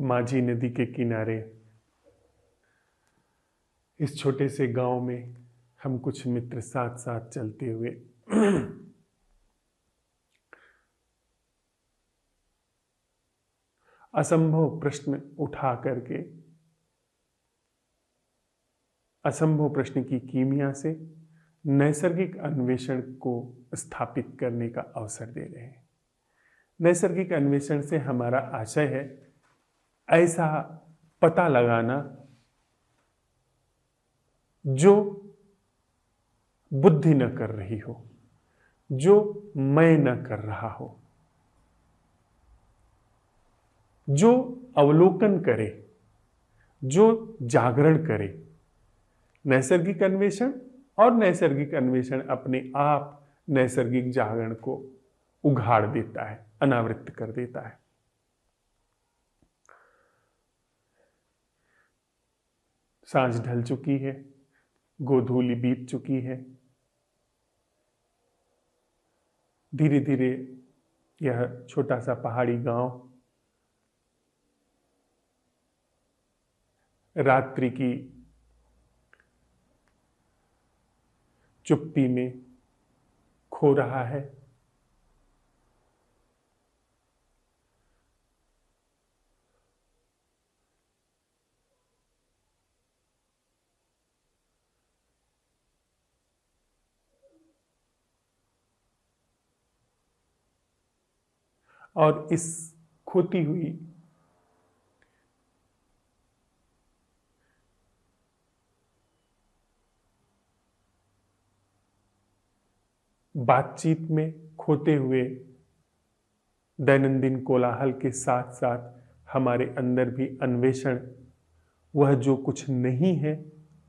माझी नदी के किनारे इस छोटे से गांव में हम कुछ मित्र साथ साथ चलते हुए असंभव प्रश्न उठा करके असंभव प्रश्न की कीमिया से नैसर्गिक अन्वेषण को स्थापित करने का अवसर दे रहे हैं। नैसर्गिक अन्वेषण से हमारा आशय है ऐसा पता लगाना जो बुद्धि न कर रही हो, जो मैं न कर रहा हो, जो अवलोकन करे, जो जागरण करे। नैसर्गिक अन्वेषण और नैसर्गिक अन्वेषण अपने आप नैसर्गिक जागरण को उघाड़ देता है, अनावृत कर देता है। सांझ ढल चुकी है, गोधूली बीत चुकी है। धीरे धीरे यह छोटा सा पहाड़ी गांव रात्रि की चुप्पी में खो रहा है। और इस खोती हुई बातचीत में, खोते हुए दैनंदिन कोलाहल के साथ साथ हमारे अंदर भी अन्वेषण, वह जो कुछ नहीं है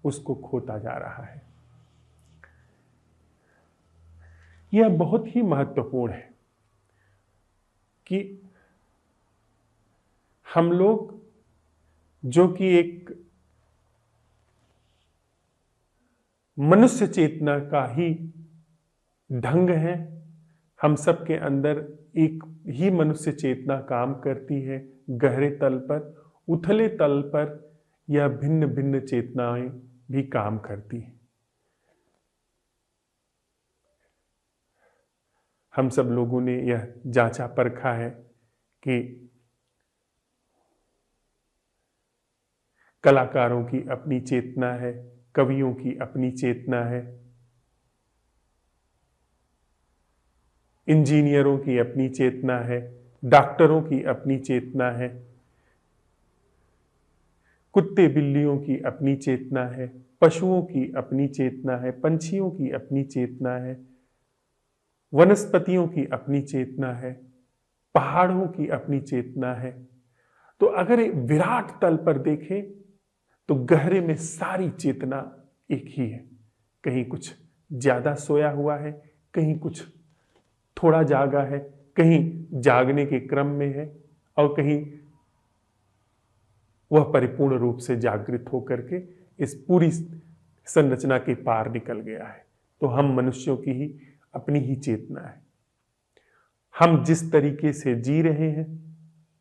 उसको खोता जा रहा है। यह बहुत ही महत्वपूर्ण है कि हम लोग जो कि एक मनुष्य चेतना का ही ढंग है, हम सब के अंदर एक ही मनुष्य चेतना काम करती है। गहरे तल पर, उथले तल पर यह भिन्न भिन्न चेतनाएं भी काम करती हैं। हम सब लोगों ने यह जांचा परखा है कि कलाकारों की अपनी चेतना है, कवियों की अपनी चेतना है, इंजीनियरों की अपनी चेतना है, डॉक्टरों की अपनी चेतना है, कुत्ते बिल्लियों की अपनी चेतना है, पशुओं की अपनी चेतना है, पंछियों की अपनी चेतना है, वनस्पतियों की अपनी चेतना है, पहाड़ों की अपनी चेतना है। तो अगर एक विराट तल पर देखें तो गहरे में सारी चेतना एक ही है। कहीं कुछ ज्यादा सोया हुआ है, कहीं कुछ थोड़ा जागा है, कहीं जागने के क्रम में है और कहीं वह परिपूर्ण रूप से जागृत होकर के इस पूरी संरचना के पार निकल गया है। तो हम मनुष्यों की ही अपनी ही चेतना है। हम जिस तरीके से जी रहे हैं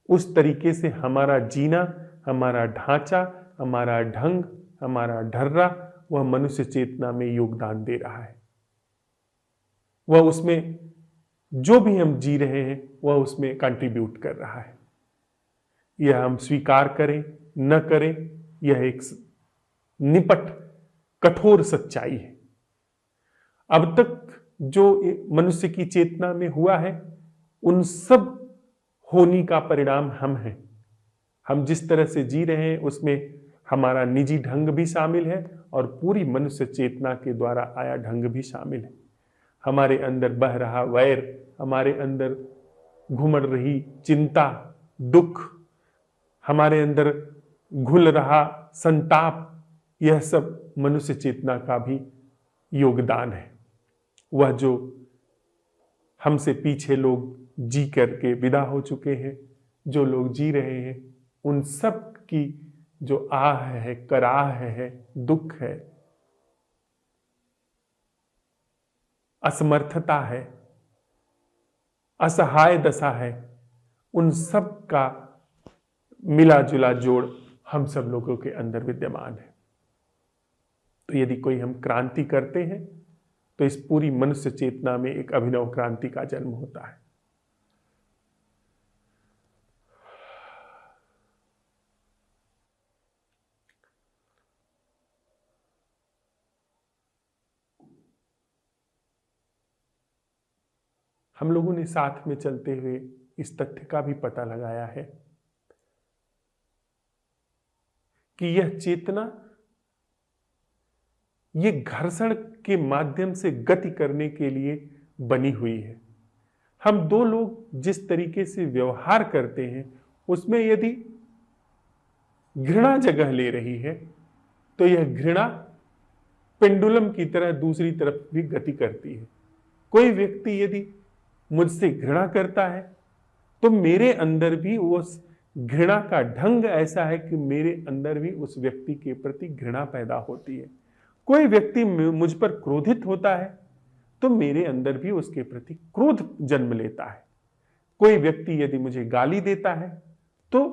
उस तरीके से हमारा जीना, हमारा ढांचा, हमारा ढंग, हमारा ढर्रा वह मनुष्य चेतना में योगदान दे रहा है। वह उसमें जो भी हम जी रहे हैं वह उसमें कंट्रीब्यूट कर रहा है। यह हम स्वीकार करें न करें, यह एक निपट कठोर सच्चाई है। अब तक जो मनुष्य की चेतना में हुआ है उन सब होनी का परिणाम हम हैं। हम जिस तरह से जी रहे हैं उसमें हमारा निजी ढंग भी शामिल है और पूरी मनुष्य चेतना के द्वारा आया ढंग भी शामिल है। हमारे अंदर बह रहा वैर, हमारे अंदर घुमड़ रही चिंता, दुख, हमारे अंदर घुल रहा संताप, यह सब मनुष्य चेतना का भी योगदान है। वह जो हमसे पीछे लोग जी करके विदा हो चुके हैं, जो लोग जी रहे हैं, उन सब की जो आह है, कराह है, दुख है, असमर्थता है, असहाय दशा है, उन सब का मिला जुला जोड़ हम सब लोगों के अंदर विद्यमान है। तो यदि कोई हम क्रांति करते हैं तो इस पूरी मनुष्य चेतना में एक अभिनव क्रांति का जन्म होता है। हम लोगों ने साथ में चलते हुए इस तथ्य का भी पता लगाया है कि यह चेतना ये घर्षण के माध्यम से गति करने के लिए बनी हुई है। हम दो लोग जिस तरीके से व्यवहार करते हैं उसमें यदि घृणा जगह ले रही है तो यह घृणा पेंडुलम की तरह दूसरी तरफ भी गति करती है। कोई व्यक्ति यदि मुझसे घृणा करता है तो मेरे अंदर भी उस घृणा का ढंग ऐसा है कि मेरे अंदर भी उस व्यक्ति के प्रति घृणा पैदा होती है। कोई व्यक्ति मुझ पर क्रोधित होता है तो मेरे अंदर भी उसके प्रति क्रोध जन्म लेता है। कोई व्यक्ति यदि मुझे गाली देता है तो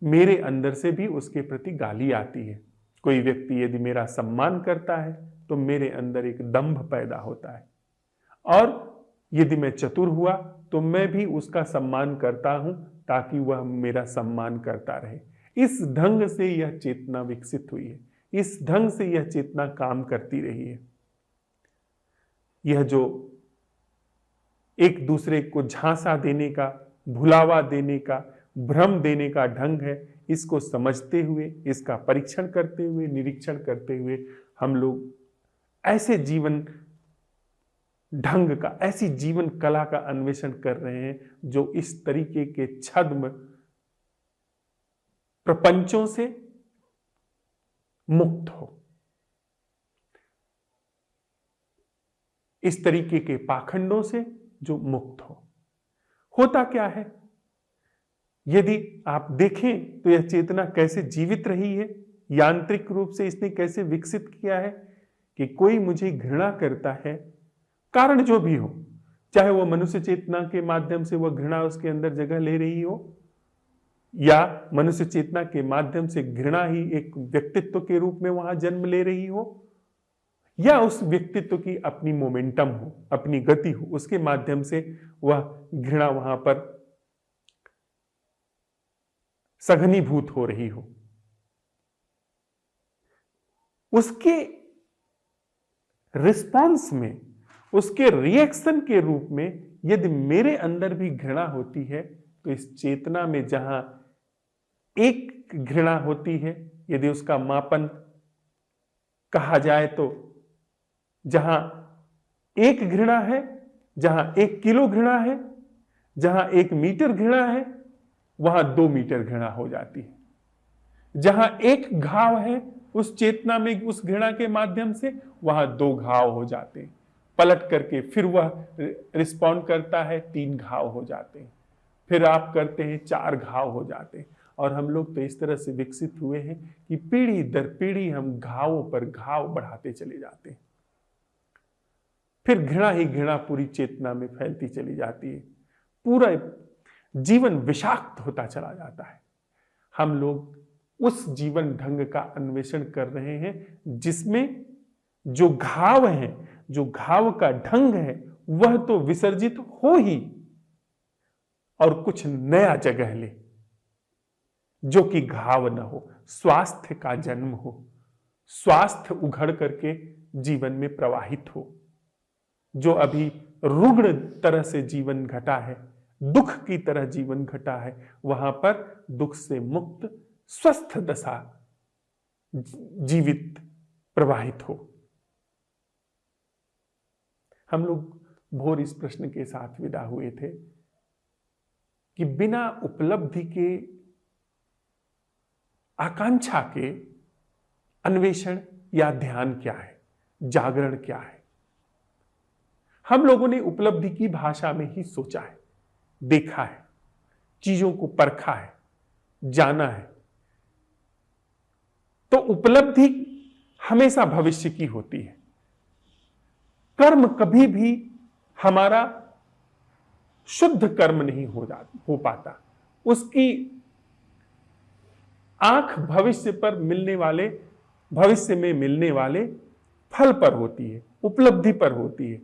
मेरे अंदर से भी उसके प्रति गाली आती है। कोई व्यक्ति यदि मेरा सम्मान करता है तो मेरे अंदर एक दंभ पैदा होता है। और यदि मैं चतुर हुआ तो मैं भी उसका सम्मान करता हूं ताकि वह मेरा सम्मान करता रहे। इस ढंग से यह चेतना विकसित हुई है, इस ढंग से यह चेतना काम करती रही है। यह जो एक दूसरे को झांसा देने का, भुलावा देने का, भ्रम देने का ढंग है, इसको समझते हुए, इसका परीक्षण करते हुए, निरीक्षण करते हुए हम लोग ऐसे जीवन ढंग का, ऐसी जीवन कला का अन्वेषण कर रहे हैं जो इस तरीके के छद्म प्रपंचों से मुक्त हो, इस तरीके के पाखंडों से जो मुक्त हो। होता क्या है, यदि आप देखें तो यह चेतना कैसे जीवित रही है, यांत्रिक रूप से इसने कैसे विकसित किया है कि कोई मुझे घृणा करता है, कारण जो भी हो, चाहे वह मनुष्य चेतना के माध्यम से वह घृणा उसके अंदर जगह ले रही हो या मनुष्य चेतना के माध्यम से घृणा ही एक व्यक्तित्व के रूप में वहां जन्म ले रही हो, या उस व्यक्तित्व की अपनी मोमेंटम हो, अपनी गति हो, उसके माध्यम से वह घृणा वहां पर सघनीभूत हो रही हो, उसके रिस्पॉन्स में, उसके रिएक्शन के रूप में यदि मेरे अंदर भी घृणा होती है तो इस चेतना में जहां एक घृणा होती है, यदि उसका मापन कहा जाए तो जहां एक घृणा है, जहां 1 किलो घृणा है, जहां 1 मीटर घृणा है, वहां 2 मीटर घृणा हो जाती है। जहां एक घाव है उस चेतना में, उस घृणा के माध्यम से, वहां 2 घाव हो जाते हैं। पलट करके फिर वह रिस्पॉन्ड करता है, 3 घाव हो जाते हैं। फिर आप करते हैं, 4 घाव हो जाते हैं। और हम लोग तो इस तरह से विकसित हुए हैं कि पीढ़ी दर पीढ़ी हम घावों पर घाव बढ़ाते चले जाते हैं। फिर घृणा ही घृणा पूरी चेतना में फैलती चली जाती है, पूरा जीवन विषाक्त होता चला जाता है। हम लोग उस जीवन ढंग का अन्वेषण कर रहे हैं जिसमें जो घाव है, जो घाव का ढंग है, वह तो विसर्जित हो ही और कुछ नया जगह ले, जो कि घाव न हो, स्वास्थ्य का जन्म हो, स्वास्थ्य उघड़ करके जीवन में प्रवाहित हो। जो अभी रुग्ण तरह से जीवन घटा है, दुख की तरह जीवन घटा है, वहां पर दुख से मुक्त स्वस्थ दशा जीवित प्रवाहित हो। हम लोग भोर इस प्रश्न के साथ विदा हुए थे कि बिना उपलब्धि के, आकांक्षा के अन्वेषण या ध्यान क्या है, जागरण क्या है। हम लोगों ने उपलब्धि की भाषा में ही सोचा है, देखा है, चीजों को परखा है, जाना है। तो उपलब्धि हमेशा भविष्य की होती है। कर्म कभी भी हमारा शुद्ध कर्म नहीं हो पाता, उसकी आंख भविष्य में मिलने वाले फल पर होती है, उपलब्धि पर होती है।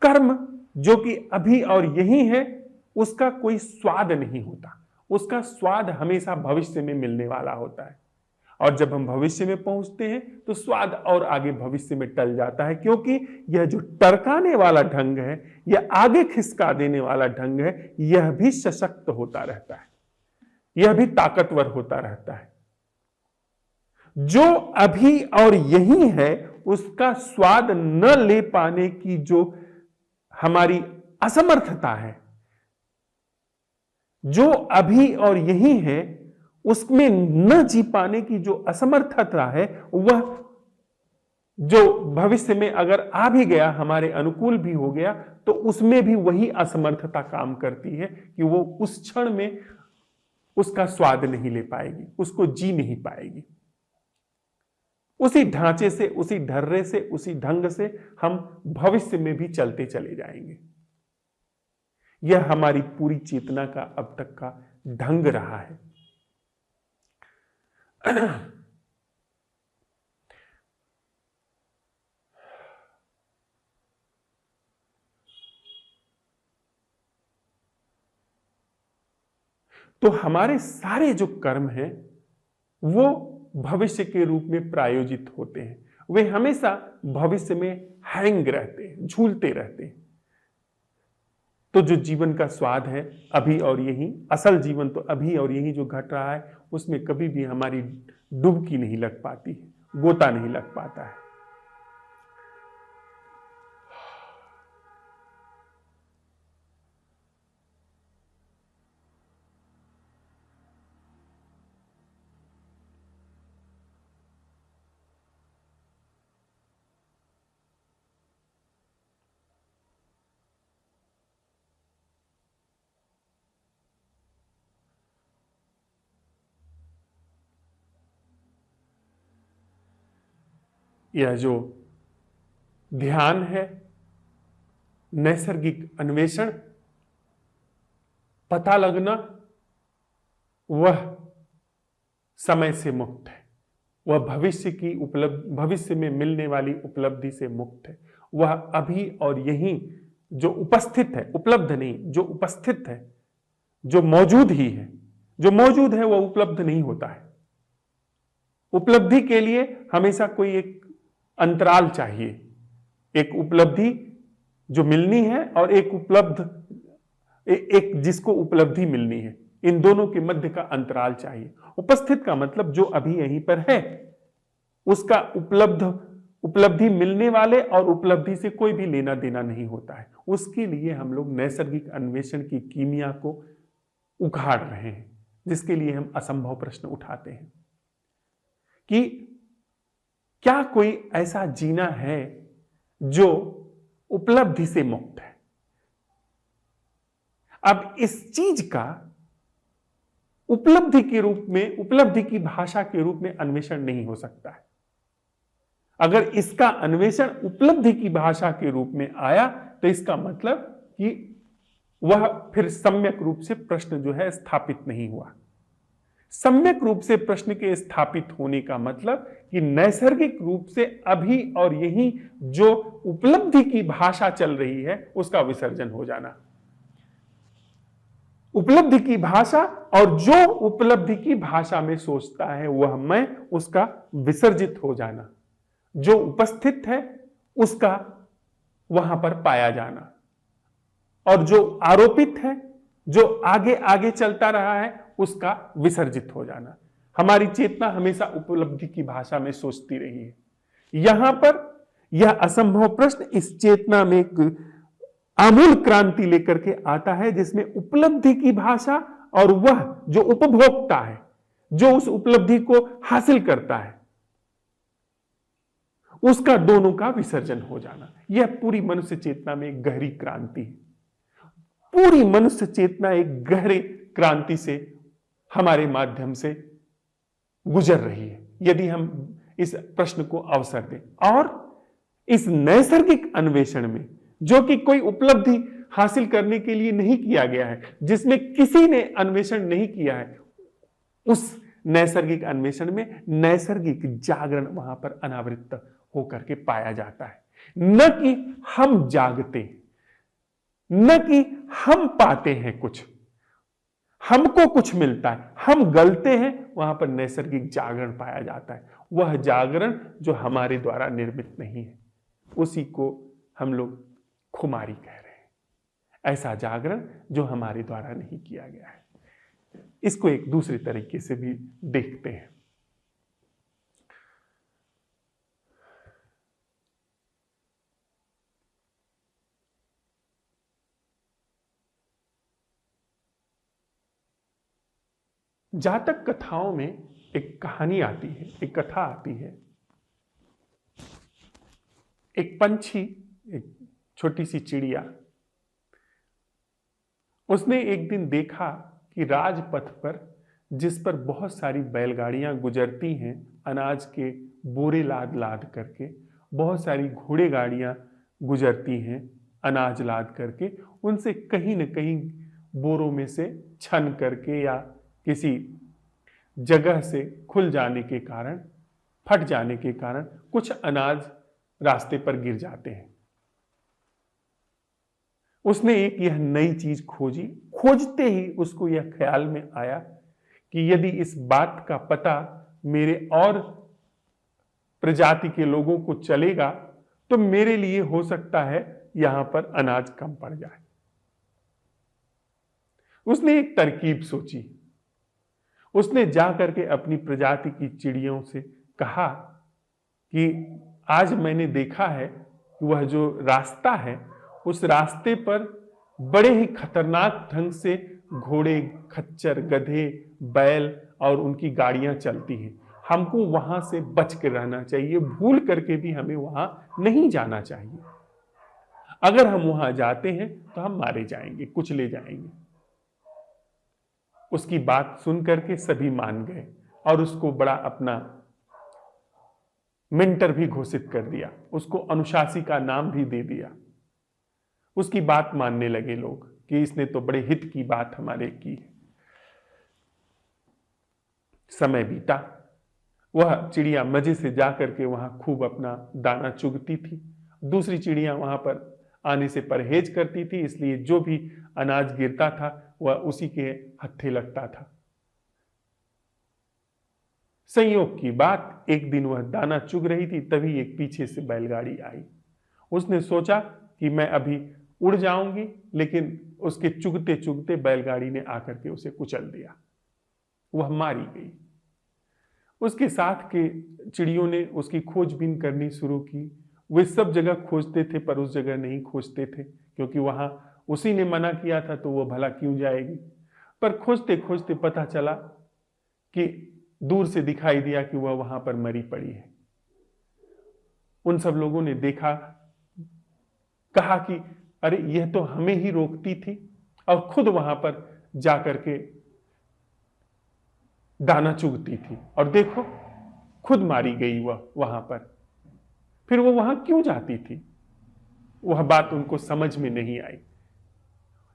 कर्म जो कि अभी और यही है, उसका कोई स्वाद नहीं होता, उसका स्वाद हमेशा भविष्य में मिलने वाला होता है। और जब हम भविष्य में पहुंचते हैं तो स्वाद और आगे भविष्य में टल जाता है, क्योंकि यह जो टरकाने वाला ढंग है, यह आगे खिसका देने वाला ढंग है, यह भी सशक्त होता रहता है, यह भी ताकतवर होता रहता है। जो अभी और यही है, उसका स्वाद न ले पाने की जो हमारी असमर्थता है, जो अभी और यही है उसमें न जी पाने की जो असमर्थता है, वह जो भविष्य में अगर आ भी गया, हमारे अनुकूल भी हो गया, तो उसमें भी वही असमर्थता काम करती है कि वो उस क्षण में उसका स्वाद नहीं ले पाएगी, उसको जी नहीं पाएगी। उसी ढांचे से, उसी ढर्रे से, उसी ढंग से हम भविष्य में भी चलते चले जाएंगे। यह हमारी पूरी चेतना का अब तक का ढंग रहा है। तो हमारे सारे जो कर्म हैं वो भविष्य के रूप में प्रायोजित होते हैं, वे हमेशा भविष्य में हैंग रहते हैं, झूलते रहते हैं। तो जो जीवन का स्वाद है अभी और यही, असल जीवन तो अभी और यही जो घट रहा है, उसमें कभी भी हमारी डुबकी नहीं लग पाती है, गोता नहीं लग पाता है। यह जो ध्यान है, नैसर्गिक अन्वेषण, पता लगना, वह समय से मुक्त है, वह भविष्य में मिलने वाली उपलब्धि से मुक्त है। वह अभी और यहीं जो उपस्थित है, उपलब्ध नहीं, जो उपस्थित है, जो मौजूद ही है, जो मौजूद है वह उपलब्ध नहीं होता है। उपलब्धि के लिए हमेशा कोई एक अंतराल चाहिए, एक उपलब्धि जो मिलनी है और एक जिसको उपलब्धि मिलनी है, इन दोनों के मध्य का अंतराल चाहिए। उपस्थित का मतलब जो अभी यहीं पर है, उसका उपलब्धि मिलने वाले और उपलब्धि से कोई भी लेना देना नहीं होता है। उसके लिए हम लोग नैसर्गिक अन्वेषण की कीमिया को उखाड़ रहे हैं, जिसके लिए हम असंभव प्रश्न उठाते हैं कि क्या कोई ऐसा जीना है जो उपलब्धि से मुक्त है। अब इस चीज का उपलब्धि के रूप में, उपलब्धि की भाषा के रूप में अन्वेषण नहीं हो सकता है। अगर इसका अन्वेषण उपलब्धि की भाषा के रूप में आया तो इसका मतलब कि वह फिर सम्यक रूप से प्रश्न जो है स्थापित नहीं हुआ। सम्यक रूप से प्रश्न के स्थापित होने का मतलब कि नैसर्गिक रूप से अभी और यही जो उपलब्धि की भाषा चल रही है उसका विसर्जन हो जाना। उपलब्धि की भाषा, और जो उपलब्धि की भाषा में सोचता है वह मैं, उसका विसर्जित हो जाना। जो उपस्थित है उसका वहां पर पाया जाना, और जो आरोपित है, जो आगे आगे चलता रहा है, उसका विसर्जित हो जाना। हमारी चेतना हमेशा उपलब्धि की भाषा में सोचती रही है। यहां पर यह असंभव प्रश्न इस चेतना में एक आमूल क्रांति लेकर के आता है, जिसमें उपलब्धि की भाषा और वह जो उपभोक्ता है, जो उस उपलब्धि को हासिल करता है, उसका दोनों का विसर्जन हो जाना। यह पूरी मनुष्य चेतना में एक गहरी क्रांति है। पूरी मनुष्य चेतना एक गहरी क्रांति से हमारे माध्यम से गुजर रही है, यदि हम इस प्रश्न को अवसर दें। और इस नैसर्गिक अन्वेषण में, जो कि कोई उपलब्धि हासिल करने के लिए नहीं किया गया है, जिसमें किसी ने अन्वेषण नहीं किया है, उस नैसर्गिक अन्वेषण में नैसर्गिक जागरण वहां पर अनावृत होकर के पाया जाता है। न कि हम जागते हैं, न कि हम पाते हैं कुछ, हमको कुछ मिलता है, हम गलते हैं, वहां पर नैसर्गिक जागरण पाया जाता है। वह जागरण जो हमारे द्वारा निर्मित नहीं है, उसी को हम लोग खुमारी कह रहे हैं। ऐसा जागरण जो हमारे द्वारा नहीं किया गया है। इसको एक दूसरे तरीके से भी देखते हैं। जातक कथाओं में एक कहानी आती है, एक कथा आती है। एक पंछी, एक छोटी सी चिड़िया, उसने एक दिन देखा कि राजपथ पर, जिस पर बहुत सारी बैलगाड़ियां गुजरती हैं अनाज के बोरे लाद लाद करके, बहुत सारी घोड़े गाड़ियां गुजरती हैं अनाज लाद करके, उनसे कहीं न कहीं बोरों में से छन करके या किसी जगह से खुल जाने के कारण, फट जाने के कारण कुछ अनाज रास्ते पर गिर जाते हैं। उसने एक यह नई चीज खोजी। खोजते ही उसको यह ख्याल में आया कि यदि इस बात का पता मेरे और प्रजाति के लोगों को चलेगा तो मेरे लिए हो सकता है यहां पर अनाज कम पड़ जाए। उसने एक तरकीब सोची। उसने जाकर के अपनी प्रजाति की चिड़ियों से कहा कि आज मैंने देखा है कि वह जो रास्ता है, उस रास्ते पर बड़े ही खतरनाक ढंग से घोड़े, खच्चर, गधे, बैल और उनकी गाड़ियां चलती हैं। हमको वहां से बच के रहना चाहिए, भूल करके भी हमें वहां नहीं जाना चाहिए। अगर हम वहां जाते हैं तो हम मारे जाएंगे, कुचले जाएंगे। उसकी बात सुन करके सभी मान गए और उसको बड़ा अपना मेंटर भी घोषित कर दिया, उसको अनुशासी का नाम भी दे दिया। उसकी बात मानने लगे लोग कि इसने तो बड़े हित की बात हमारे की है। समय बीता, वह चिड़िया मजे से जाकर के वहां खूब अपना दाना चुगती थी। दूसरी चिड़िया वहां पर आने से परहेज करती थी, इसलिए जो भी अनाज गिरता था वह उसी के हत्थे लगता था। संयोग की बात, एक दिन वह दाना चुग रही थी, तभी एक पीछे से बैलगाड़ी आई। उसने सोचा कि मैं अभी उड़ जाऊंगी, लेकिन उसके चुगते चुगते बैलगाड़ी ने आकर के उसे कुचल दिया। वह मारी गई। उसके साथ के चिड़ियों ने उसकी खोजबीन करनी शुरू की। वे सब जगह खोजते थे पर उस जगह नहीं खोजते थे, क्योंकि वहां उसी ने मना किया था तो वो भला क्यों जाएगी। पर खोजते खोजते पता चला कि दूर से दिखाई दिया कि वह वहां पर मरी पड़ी है। उन सब लोगों ने देखा, कहा कि अरे यह तो हमें ही रोकती थी और खुद वहां पर जाकर के दाना चुगती थी, और देखो खुद मारी गई वह वहां पर। फिर वो वहां क्यों जाती थी, वह बात उनको समझ में नहीं आई।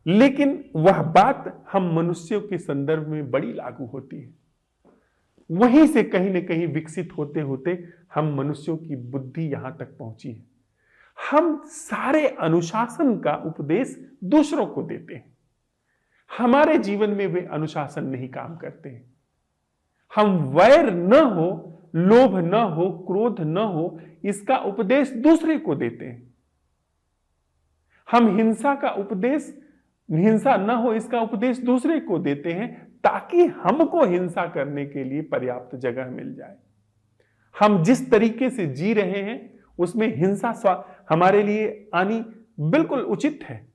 लेकिन वह बात हम मनुष्यों के संदर्भ में बड़ी लागू होती है। वहीं से कहीं न कहीं विकसित होते होते हम मनुष्यों की बुद्धि यहां तक पहुंची है। हम सारे अनुशासन का उपदेश दूसरों को देते हैं, हमारे जीवन में वे अनुशासन नहीं काम करते हैं। हम वैर न हो, लोभ न हो, क्रोध न हो, इसका उपदेश दूसरे को देते हैं। हम हिंसा का उपदेश, हिंसा न हो इसका उपदेश दूसरे को देते हैं, ताकि हमको हिंसा करने के लिए पर्याप्त जगह मिल जाए। हम जिस तरीके से जी रहे हैं उसमें हिंसा हमारे लिए आनी बिल्कुल उचित है,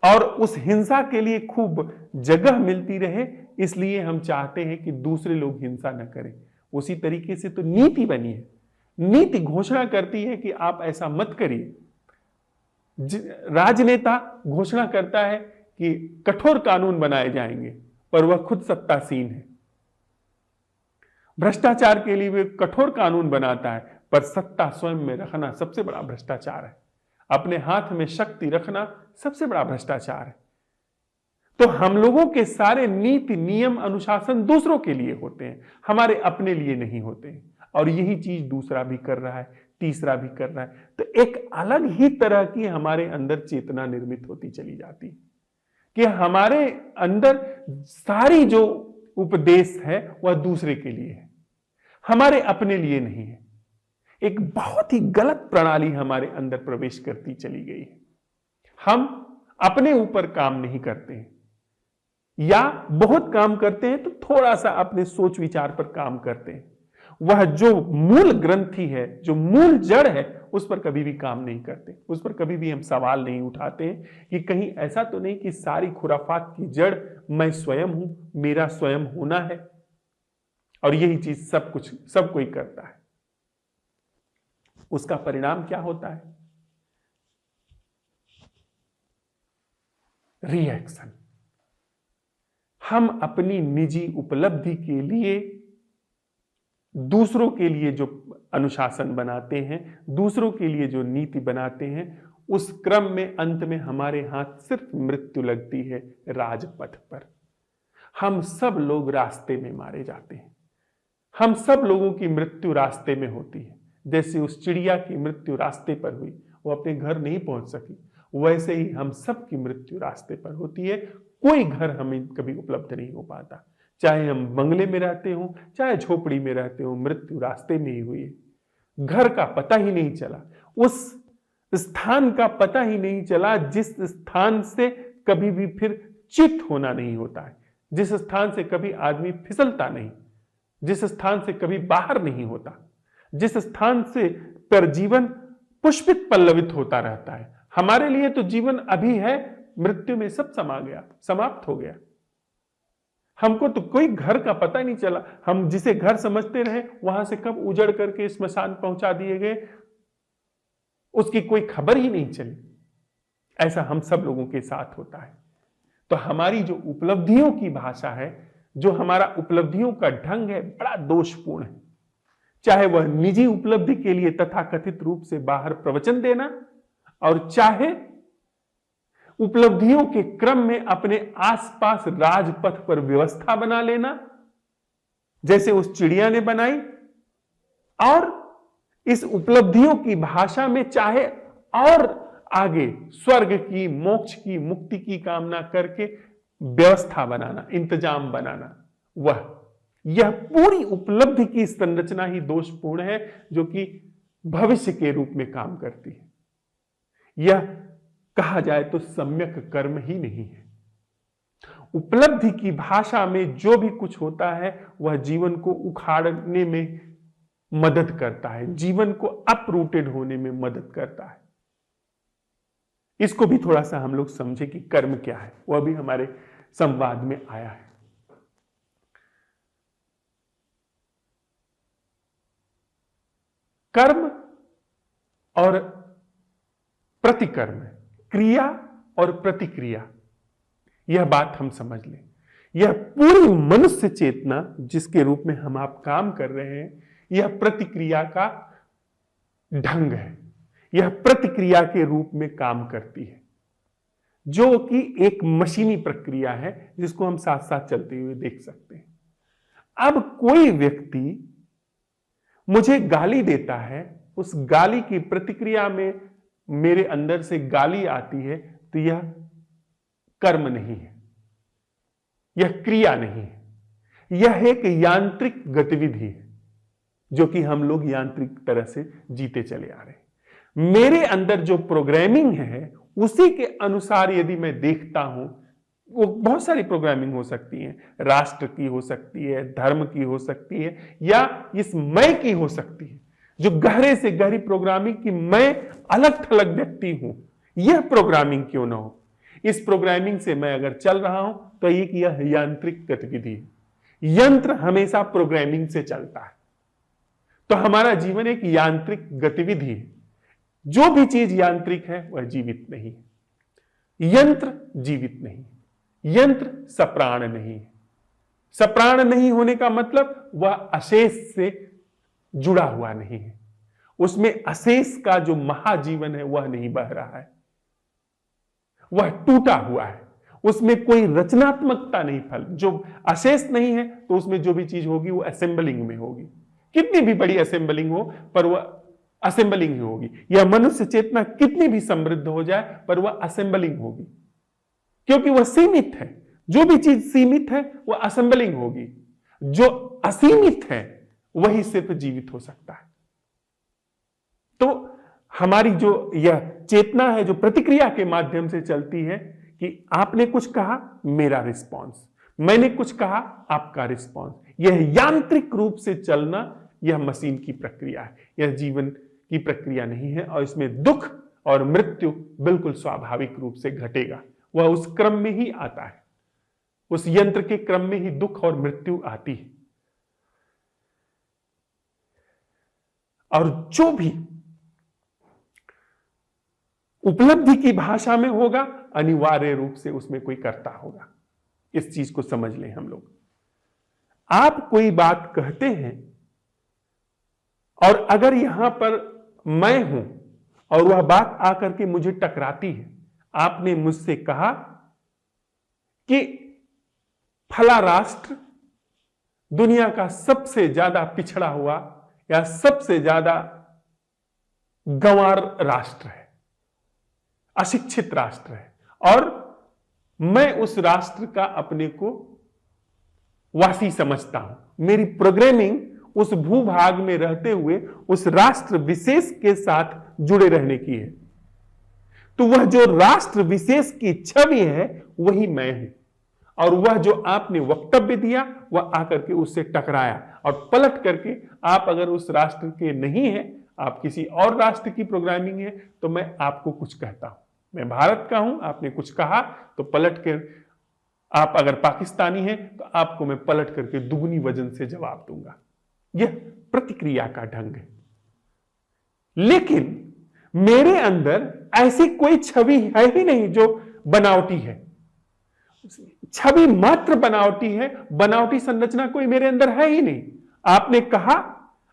और उस हिंसा के लिए खूब जगह मिलती रहे, इसलिए हम चाहते हैं कि दूसरे लोग हिंसा न करें। उसी तरीके से तो नीति बनी है। नीति घोषणा करती है कि आप ऐसा मत करिए। राजनेता घोषणा करता है कि कठोर कानून बनाए जाएंगे, पर वह खुद सत्तासीन है। भ्रष्टाचार के लिए वे कठोर कानून बनाता है, पर सत्ता स्वयं में रखना सबसे बड़ा भ्रष्टाचार है। अपने हाथ में शक्ति रखना सबसे बड़ा भ्रष्टाचार है। तो हम लोगों के सारे नीति नियम अनुशासन दूसरों के लिए होते हैं, हमारे अपने लिए नहीं होते हैं। और यही चीज दूसरा भी कर रहा है, तीसरा भी कर रहा है। तो एक अलग ही तरह की हमारे अंदर चेतना निर्मित होती चली जाती है कि हमारे अंदर सारी जो उपदेश है वह दूसरे के लिए है, हमारे अपने लिए नहीं है। एक बहुत ही गलत प्रणाली हमारे अंदर प्रवेश करती चली गई है। हम अपने ऊपर काम नहीं करते हैं, या बहुत काम करते हैं तो थोड़ा सा अपने सोच विचार पर काम करते हैं। वह जो मूल ग्रंथि है, जो मूल जड़ है, उस पर कभी भी काम नहीं करते। उस पर कभी भी हम सवाल नहीं उठाते हैं कि कहीं ऐसा तो नहीं कि सारी खुराफात की जड़ मैं स्वयं हूं, मेरा स्वयं होना है, और यही चीज सब कोई करता है। उसका परिणाम क्या होता है? रिएक्शन। हम अपनी निजी उपलब्धि के लिए दूसरों के लिए जो अनुशासन बनाते हैं, दूसरों के लिए जो नीति बनाते हैं, उस क्रम में अंत में हमारे हाथ सिर्फ मृत्यु लगती है राजपथ पर। हम सब लोग रास्ते में मारे जाते हैं। हम सब लोगों की मृत्यु रास्ते में होती है। जैसे उस चिड़िया की मृत्यु रास्ते पर हुई, वो अपने घर नहीं पहुंच सकी, वैसे ही हम सब की मृत्यु रास्ते पर होती है। कोई घर हमें कभी उपलब्ध नहीं हो पाता, चाहे हम बंगले में रहते हो, चाहे झोपड़ी में रहते हो, मृत्यु रास्ते में ही हुई है। घर का पता ही नहीं चला, उस स्थान का पता ही नहीं चला जिस स्थान से कभी भी फिर चित होना नहीं होता है, जिस स्थान से कभी आदमी फिसलता नहीं, जिस स्थान से कभी बाहर नहीं होता, जिस स्थान से पर जीवन पुष्पित पल्लवित होता रहता है। हमारे लिए तो जीवन अभी है, मृत्यु में सब समा गया, समाप्त हो गया। हमको तो कोई घर का पता नहीं चला। हम जिसे घर समझते रहे, वहां से कब उजड़ करके स्मशान पहुंचा दिए गए, उसकी कोई खबर ही नहीं चली। ऐसा हम सब लोगों के साथ होता है। तो हमारी जो उपलब्धियों की भाषा है, जो हमारा उपलब्धियों का ढंग है, बड़ा दोषपूर्ण है। चाहे वह निजी उपलब्धि के लिए तथाकथित रूप से बाहर प्रवचन देना, और चाहे उपलब्धियों के क्रम में अपने आसपास राजपथ पर व्यवस्था बना लेना, जैसे उस चिड़िया ने बनाई, और इस उपलब्धियों की भाषा में चाहे और आगे स्वर्ग की, मोक्ष की, मुक्ति की कामना करके व्यवस्था बनाना, इंतजाम बनाना, यह पूरी उपलब्धि की संरचना ही दोषपूर्ण है, जो कि भविष्य के रूप में काम करती है। यह कहा जाए तो सम्यक कर्म ही नहीं है। उपलब्धि की भाषा में जो भी कुछ होता है, वह जीवन को उखाड़ने में मदद करता है, जीवन को अपरूटेड होने में मदद करता है। इसको भी थोड़ा सा हम लोग समझे कि कर्म क्या है, वह भी हमारे संवाद में आया है। कर्म और प्रतिकर्म, क्रिया और प्रतिक्रिया, यह बात हम समझ लें। यह पूरी मनुष्य चेतना जिसके रूप में हम आप काम कर रहे हैं, यह प्रतिक्रिया का ढंग है। यह प्रतिक्रिया के रूप में काम करती है, जो कि एक मशीनी प्रक्रिया है, जिसको हम साथ साथ चलते हुए देख सकते हैं। अब कोई व्यक्ति मुझे गाली देता है, उस गाली की प्रतिक्रिया में मेरे अंदर से गाली आती है, तो यह कर्म नहीं है, यह क्रिया नहीं है, यह एक यांत्रिक गतिविधि है, जो कि हम लोग यांत्रिक तरह से जीते चले आ रहे हैं। मेरे अंदर जो प्रोग्रामिंग है, उसी के अनुसार यदि मैं देखता हूं, वो बहुत सारी प्रोग्रामिंग हो सकती है, राष्ट्र की हो सकती है, धर्म की हो सकती है, या इस मैं की हो सकती है, जो गहरे से गहरी प्रोग्रामिंग की मैं अलग थलग व्यक्ति हूं। यह प्रोग्रामिंग क्यों ना हो, इस प्रोग्रामिंग से मैं अगर चल रहा हूं, तो यह यांत्रिक गतिविधि है। यंत्र हमेशा प्रोग्रामिंग से चलता है, तो हमारा जीवन एक यांत्रिक गतिविधि है। जो भी चीज यांत्रिक है वह जीवित नहीं है। यंत्र जीवित नहीं है, यंत्र सप्राण नहीं है। सप्राण नहीं होने का मतलब वह अशेष से जुड़ा हुआ नहीं है, उसमें अशेष का जो महाजीवन है वह नहीं बह रहा है, वह टूटा हुआ है, उसमें कोई रचनात्मकता नहीं फल, जो अशेष नहीं है, तो उसमें जो भी चीज होगी वो असेंबलिंग में होगी। कितनी भी बड़ी असेंबलिंग हो पर वह असेंबलिंग ही होगी। यह मनुष्य चेतना कितनी भी समृद्ध हो जाए पर वह असेंबलिंग होगी, क्योंकि वह सीमित है। जो भी चीज सीमित है वह असेंबलिंग होगी। जो असीमित है वही सिर्फ जीवित हो सकता है। तो हमारी जो यह चेतना है, जो प्रतिक्रिया के माध्यम से चलती है कि आपने कुछ कहा, मेरा रिस्पॉन्स, मैंने कुछ कहा, आपका रिस्पॉन्स, यह यांत्रिक रूप से चलना, यह मशीन की प्रक्रिया है, यह जीवन की प्रक्रिया नहीं है। और इसमें दुख और मृत्यु बिल्कुल स्वाभाविक रूप से घटेगा, वह उस क्रम में ही आता है, उस यंत्र के क्रम में ही दुख और मृत्यु आती है। और जो भी उपलब्धि की भाषा में होगा, अनिवार्य रूप से उसमें कोई कर्ता होगा। इस चीज को समझ लें हम लोग। आप कोई बात कहते हैं और अगर यहां पर मैं हूं और वह बात आकर के मुझे टकराती है, आपने मुझसे कहा कि फला राष्ट्र दुनिया का सबसे ज्यादा पिछड़ा हुआ या सबसे ज्यादा गंवार राष्ट्र है, अशिक्षित राष्ट्र है, और मैं उस राष्ट्र का अपने को वासी समझता हूं। मेरी प्रोग्रामिंग उस भूभाग में रहते हुए उस राष्ट्र विशेष के साथ जुड़े रहने की है। तो वह जो राष्ट्र विशेष की छवि है वही मैं हूं, और वह जो आपने वक्तव्य दिया वह आकर के उससे टकराया और पलट करके आप अगर उस राष्ट्र के नहीं है, आप किसी और राष्ट्र की प्रोग्रामिंग है, तो मैं आपको कुछ कहता हूं। मैं भारत का हूं, आपने कुछ कहा तो पलट कर, आप अगर पाकिस्तानी हैं तो आपको मैं पलट करके दुगनी वजन से जवाब दूंगा। यह प्रतिक्रिया का ढंग है। लेकिन मेरे अंदर ऐसी कोई छवि है ही नहीं जो बनावटी है। छवि मात्र बनावटी है, बनावटी संरचना कोई मेरे अंदर है ही नहीं। आपने कहा,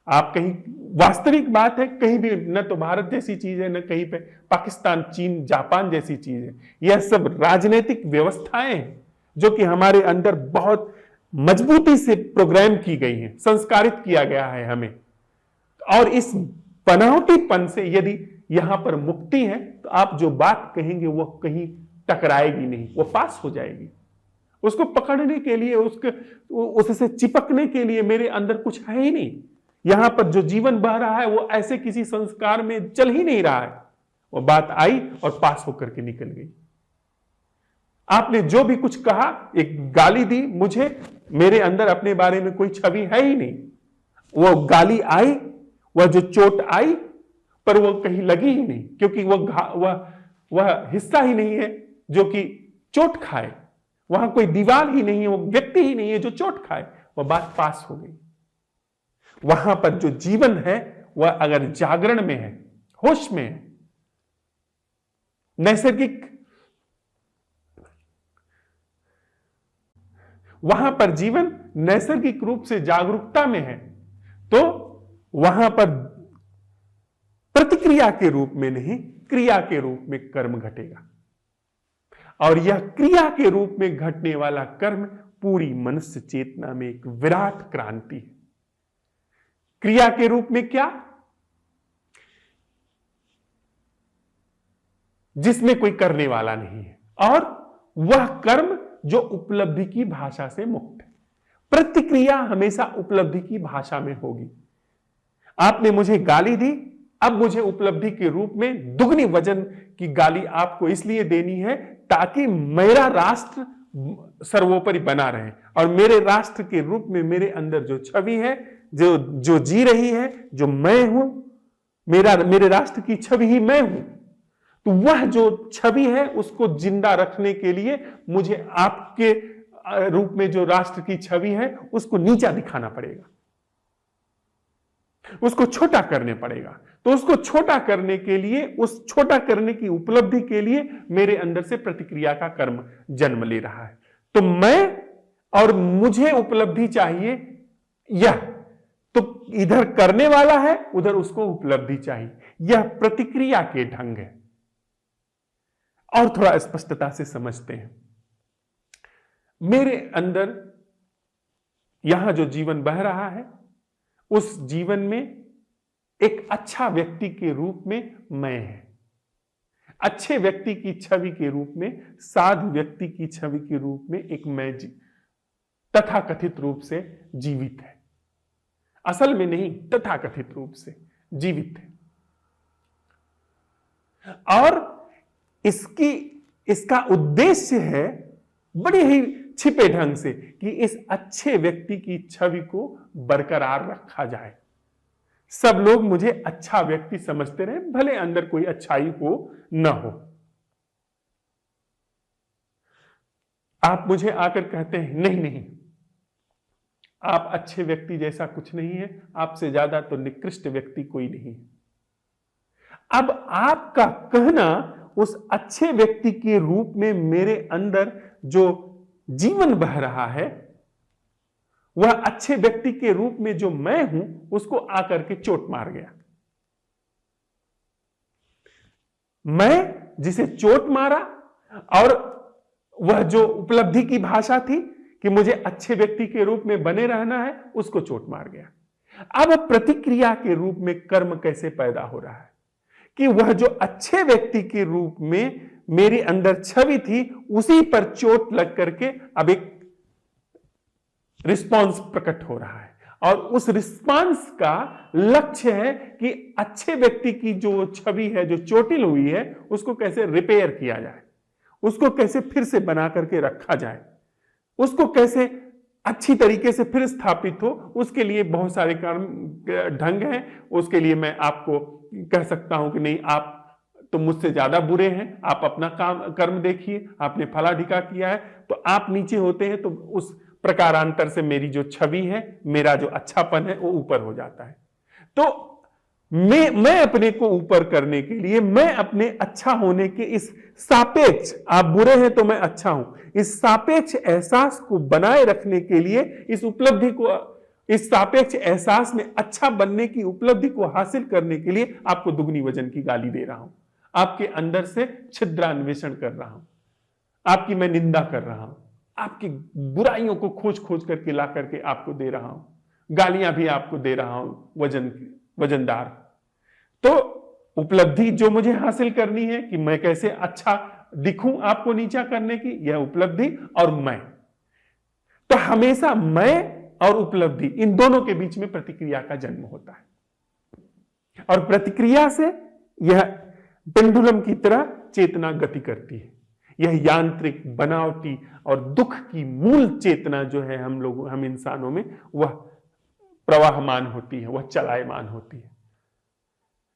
आप कहीं, वास्तविक बात है, कहीं भी न तो भारत जैसी चीज है, न कहीं पे पाकिस्तान, चीन, जापान जैसी चीज है। यह सब राजनीतिक व्यवस्थाएं हैं जो कि हमारे अंदर बहुत मजबूती से प्रोग्राम की गई हैं, संस्कारित किया गया है हमें। और इस बनावटीपन से यदि यहां पर मुक्ति है तो आप जो बात कहेंगे वह कहीं टकराएगी नहीं, वह पास हो जाएगी। उसको पकड़ने के लिए, उससे चिपकने के लिए मेरे अंदर कुछ है ही नहीं। यहां पर जो जीवन बह रहा है वो ऐसे किसी संस्कार में चल ही नहीं रहा है। वो बात आई और पास होकर के निकल गई। आपने जो भी कुछ कहा, एक गाली दी मुझे, मेरे अंदर अपने बारे में कोई छवि है ही नहीं। वो गाली आई, वह जो चोट आई, पर वो कहीं लगी ही नहीं, क्योंकि वह हिस्सा ही नहीं है जो कि चोट खाए। वहां कोई दीवार ही नहीं है, वो व्यक्ति ही नहीं है जो चोट खाए। वह बात पास हो गई। वहां पर जो जीवन है वह अगर जागरण में है, होश में है, नैसर्गिक, वहां पर जीवन नैसर्गिक रूप से जागरूकता में है, तो वहां पर प्रतिक्रिया के रूप में नहीं, क्रिया के रूप में कर्म घटेगा। और यह क्रिया के रूप में घटने वाला कर्म पूरी मनुष्य चेतना में एक विराट क्रांति है। क्रिया के रूप में क्या? जिसमें कोई करने वाला नहीं है, और वह कर्म जो उपलब्धि की भाषा से मुक्त है। प्रतिक्रिया हमेशा उपलब्धि की भाषा में होगी। आपने मुझे गाली दी, अब मुझे उपलब्धि के रूप में दुगनी वजन की गाली आपको इसलिए देनी है ताकि मेरा राष्ट्र सर्वोपरि बना रहे, और मेरे राष्ट्र के रूप में मेरे अंदर जो छवि है, जो जी रही है, जो मैं हूं, मेरे राष्ट्र की छवि ही मैं हूं। तो वह जो छवि है उसको जिंदा रखने के लिए मुझे आपके रूप में जो राष्ट्र की छवि है उसको नीचा दिखाना पड़ेगा, उसको छोटा करने पड़ेगा। तो उसको छोटा करने के लिए, उस छोटा करने की उपलब्धि के लिए मेरे अंदर से प्रतिक्रिया का कर्म जन्म ले रहा है। तो मैं और मुझे उपलब्धि चाहिए, यह तो इधर करने वाला है, उधर उसको उपलब्धि चाहिए। यह प्रतिक्रिया के ढंग है। और थोड़ा स्पष्टता से समझते हैं। मेरे अंदर यहां जो जीवन बह रहा है, उस जीवन में एक अच्छा व्यक्ति के रूप में मैं है। अच्छे व्यक्ति की छवि के रूप में, साधु व्यक्ति की छवि के रूप में एक मैं तथाकथित रूप से जीवित है। असल में नहीं, तथाकथित रूप से जीवित है। और इसका उद्देश्य है बड़े ही छिपे ढंग से कि इस अच्छे व्यक्ति की छवि को बरकरार रखा जाए। सब लोग मुझे अच्छा व्यक्ति समझते रहे, भले अंदर कोई अच्छाई हो न हो। आप मुझे आकर कहते हैं नहीं नहीं, आप अच्छे व्यक्ति जैसा कुछ नहीं है, आपसे ज्यादा तो निकृष्ट व्यक्ति कोई नहीं है। अब आपका कहना उस अच्छे व्यक्ति के रूप में मेरे अंदर जो जीवन बह रहा है, वह अच्छे व्यक्ति के रूप में जो मैं हूं, उसको आकर के चोट मार गया। मैं जिसे चोट मारा, और वह जो उपलब्धि की भाषा थी कि मुझे अच्छे व्यक्ति के रूप में बने रहना है, उसको चोट मार गया। अब प्रतिक्रिया के रूप में कर्म कैसे पैदा हो रहा है कि वह जो अच्छे व्यक्ति के रूप में मेरे अंदर छवि थी, उसी पर चोट लग करके अब एक रिस्पांस प्रकट हो रहा है। और उस रिस्पांस का लक्ष्य है कि अच्छे व्यक्ति की जो छवि है, जो चोटिल हुई है, उसको कैसे रिपेयर किया जाए, उसको कैसे फिर से बना करके रखा जाए, उसको कैसे अच्छी तरीके से फिर स्थापित हो। उसके लिए बहुत सारे ढंग हैं। उसके लिए मैं आपको कह सकता हूं कि नहीं, आप तो मुझसे ज्यादा बुरे हैं, आप अपना कर्म देखिए, आपने फलाधिका किया है, तो आप नीचे होते हैं, तो उस प्रकारांतर से मेरी जो छवि है, मेरा जो अच्छापन है, वो ऊपर हो जाता है। तो मैं अपने को ऊपर करने के लिए, मैं अपने अच्छा होने के इस सापेक्ष, आप बुरे हैं तो मैं अच्छा हूं, इस सापेक्ष एहसास को बनाए रखने के लिए, इस उपलब्धि को, इस सापेक्ष एहसास में अच्छा बनने की उपलब्धि को हासिल करने के लिए आपको दुगनी वजन की गाली दे रहा हूं, आपके अंदर से छिद्रान्वेषण कर रहा हूं, आपकी मैं निंदा कर रहा हूं, आपकी बुराइयों को खोज खोज करके ला करके आपको दे रहा हूं, गालियां भी आपको दे रहा हूं वजनदार। तो उपलब्धि जो मुझे हासिल करनी है कि मैं कैसे अच्छा दिखूं आपको नीचा करने की, यह उपलब्धि और मैं। तो हमेशा मैं और उपलब्धि, इन दोनों के बीच में प्रतिक्रिया का जन्म होता है। और प्रतिक्रिया से यह पेंडुलम की तरह चेतना गति करती है। यह यांत्रिक, बनावटी और दुख की मूल चेतना जो है हम इंसानों में, वह प्रवाहमान होती है, वह चलायमान होती है।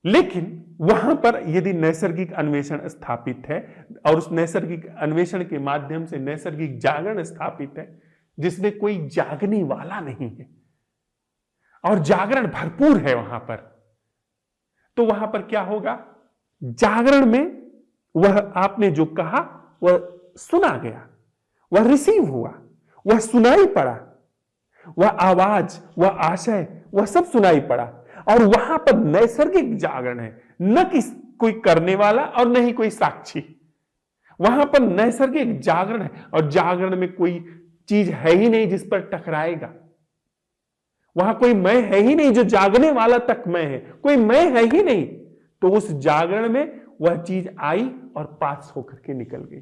लेकिन वहां पर यदि नैसर्गिक अन्वेषण स्थापित है, और उस नैसर्गिक अन्वेषण के माध्यम से नैसर्गिक जागरण स्थापित है, जिसमें कोई जागने वाला नहीं है और जागरण भरपूर है वहां पर, तो वहां पर क्या होगा? जागरण में वह आपने जो कहा वह सुना गया, वह रिसीव हुआ, वह सुनाई पड़ा, वह आवाज, वह आशय, वह सब सुनाई पड़ा। और वहां पर नैसर्गिक जागरण है, न कि कोई करने वाला और न ही कोई साक्षी। वहां पर नैसर्गिक जागरण है, और जागरण में कोई चीज है ही नहीं जिस पर टकराएगा। वहां कोई मैं है ही नहीं, जो जागने वाला तक मैं है, कोई मैं है ही नहीं। तो उस जागरण में वह चीज आई और पास होकर के निकल गई।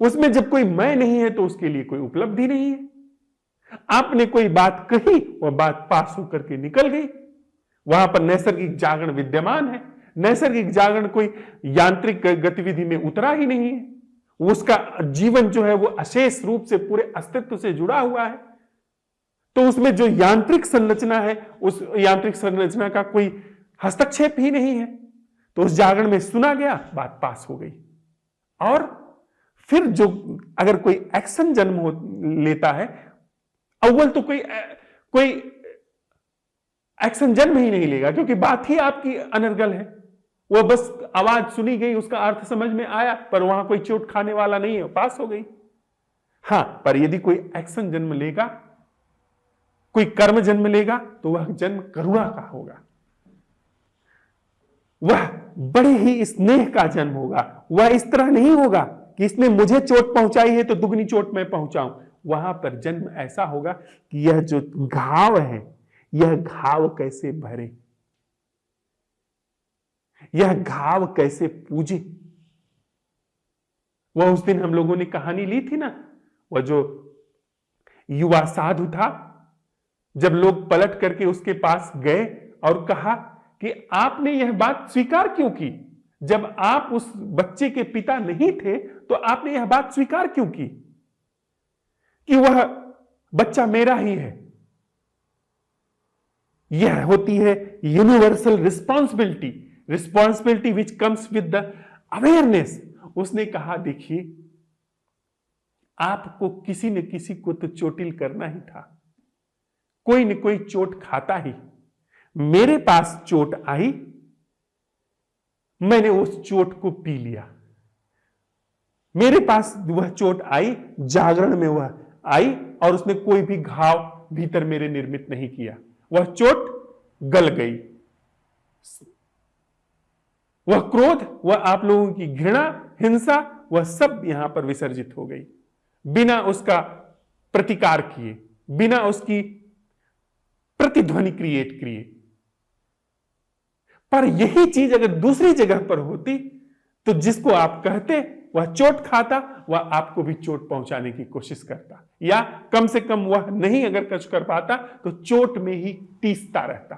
उसमें जब कोई मैं नहीं है तो उसके लिए कोई उपलब्धि नहीं है। आपने कोई बात कही, वह बात पास होकर के निकल गई। वहां पर नैसर्गिक जागरण विद्यमान है। नैसर्गिक जागरण कोई यांत्रिक गतिविधि में उतरा ही नहीं है। उसका जीवन जो है वो अशेष रूप से पूरे अस्तित्व से जुड़ा हुआ है। तो उसमें जो यांत्रिक संरचना है, उस यांत्रिक संरचना का कोई हस्तक्षेप ही नहीं है। तो उस जागरण में सुना गया, बात पास हो गई। और फिर जो अगर कोई एक्शन जन्म लेता है, अव्वल तो कोई एक्शन जन्म ही नहीं लेगा, क्योंकि बात ही आपकी अनर्गल है। वह बस आवाज सुनी गई, उसका अर्थ समझ में आया, पर वहां कोई चोट खाने वाला नहीं है, पास हो गई। हां, पर यदि कोई एक्शन जन्म लेगा, कोई कर्म जन्म लेगा, तो वह जन्म करुणा का होगा। वह बड़े ही स्नेह का जन्म होगा। वह इस तरह नहीं होगा कि इसने मुझे चोट पहुंचाई है तो दुगनी चोट मैं पहुंचाऊं। वहां पर जन्म ऐसा होगा कि यह जो घाव है, यह घाव कैसे भरे, यह घाव कैसे पूजे। वह उस दिन हम लोगों ने कहानी ली थी ना, वह जो युवा साधु था, जब लोग पलट करके उसके पास गए और कहा कि आपने यह बात स्वीकार क्यों की, जब आप उस बच्चे के पिता नहीं थे तो आपने यह बात स्वीकार क्यों की कि वह बच्चा मेरा ही है। यह होती है universal responsibility, responsibility which comes with the awareness. उसने कहा देखिए, आपको किसी न किसी को तो चोटिल करना ही था, कोई न कोई चोट खाता ही। मेरे पास चोट आई, मैंने उस चोट को पी लिया। मेरे पास वह चोट आई, जागरण में वह आई, और उसने कोई भी घाव भीतर मेरे निर्मित नहीं किया। वह चोट गल गई। वह क्रोध, वह आप लोगों की घृणा, हिंसा, वह सब यहां पर विसर्जित हो गई, बिना उसका प्रतिकार किए, बिना उसकी प्रतिध्वनि क्रिएट किए। पर यही चीज अगर दूसरी जगह पर होती तो जिसको आप कहते वह चोट खाता, वह आपको भी चोट पहुंचाने की कोशिश करता, या कम से कम वह नहीं अगर कुछ कर पाता तो चोट में ही टीसता रहता।